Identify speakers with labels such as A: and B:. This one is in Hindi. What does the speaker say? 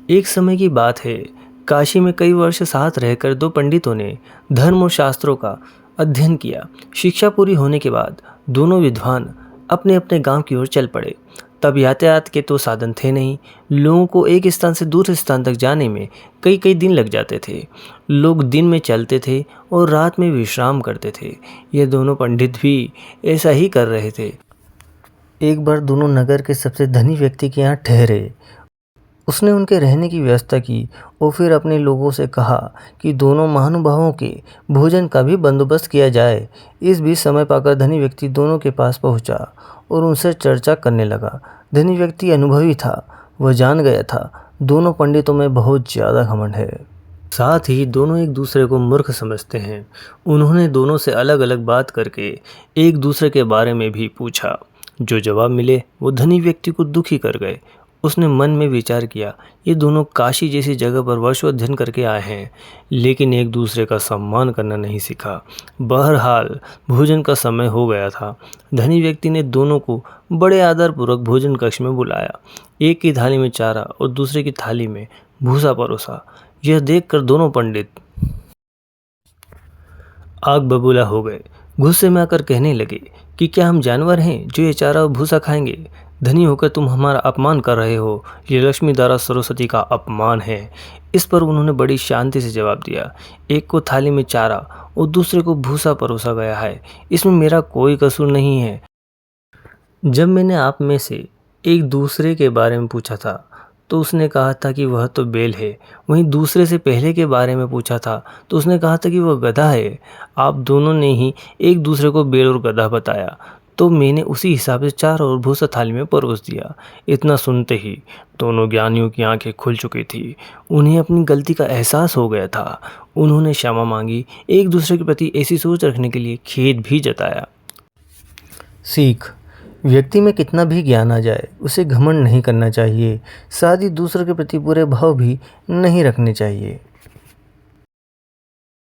A: एक समय की बात है। काशी में कई वर्ष साथ रहकर दो पंडितों ने धर्म और शास्त्रों का अध्ययन किया। शिक्षा पूरी होने के बाद दोनों विद्वान अपने अपने गांव की ओर चल पड़े। तब यातायात के तो साधन थे नहीं। लोगों को एक स्थान से दूसरे स्थान तक जाने में कई कई दिन लग जाते थे। लोग दिन में चलते थे और रात में विश्राम करते थे। ये दोनों पंडित भी ऐसा ही कर रहे थे। एक बार दोनों नगर के सबसे धनी व्यक्ति के यहाँ ठहरे। उसने उनके रहने की व्यवस्था की और फिर अपने लोगों से कहा कि दोनों महानुभावों के भोजन का भी बंदोबस्त किया जाए। इस बीच समय पाकर धनी व्यक्ति दोनों के पास पहुंचा और उनसे चर्चा करने लगा। धनी व्यक्ति अनुभवी था। वह जान गया था दोनों पंडितों में बहुत ज़्यादा घमंड है। साथ ही दोनों एक दूसरे को मूर्ख समझते हैं। उन्होंने दोनों से अलग अलग बात करके एक दूसरे के बारे में भी पूछा। जो जवाब मिले वो धनी व्यक्ति को दुखी कर गए। उसने मन में विचार किया, ये दोनों काशी जैसी जगह पर वर्षों अध्ययन करके आए हैं, लेकिन एक दूसरे का सम्मान करना नहीं सीखा। बहरहाल भोजन का समय हो गया था। धनी व्यक्ति ने दोनों को बड़े आदरपूर्वक भोजन कक्ष में बुलाया। एक की थाली में चारा और दूसरे की थाली में भूसा परोसा। यह देखकर दोनों पंडित आग बबूला हो गए। गुस्से में आकर कहने लगे कि क्या हम जानवर हैं जो ये चारा और भूसा खाएंगे? धनी होकर तुम हमारा अपमान कर रहे हो। ये लक्ष्मी द्वारा सरस्वती का अपमान है। इस पर उन्होंने बड़ी शांति से जवाब दिया, एक को थाली में चारा और दूसरे को भूसा परोसा गया है। इसमें मेरा कोई कसूर नहीं है। जब मैंने आप में से एक दूसरे के बारे में पूछा था तो उसने कहा था कि वह तो बैल है। वहीं दूसरे से पहले के बारे में पूछा था तो उसने कहा था कि वह गधा है। आप दोनों ने ही एक दूसरे को बैल और गधा बताया, तो मैंने उसी हिसाब से चारा और भूसा थाली में परोस दिया। इतना सुनते ही दोनों ज्ञानियों की आंखें खुल चुकी थी। उन्हें अपनी गलती का एहसास हो गया था। उन्होंने क्षमा मांगी। एक दूसरे के प्रति ऐसी सोच रखने के लिए खेद भी जताया। सीख, व्यक्ति में कितना भी ज्ञान आ जाए उसे घमंड नहीं करना चाहिए। साथ ही दूसरों के प्रति बुरे भाव भी नहीं रखने चाहिए।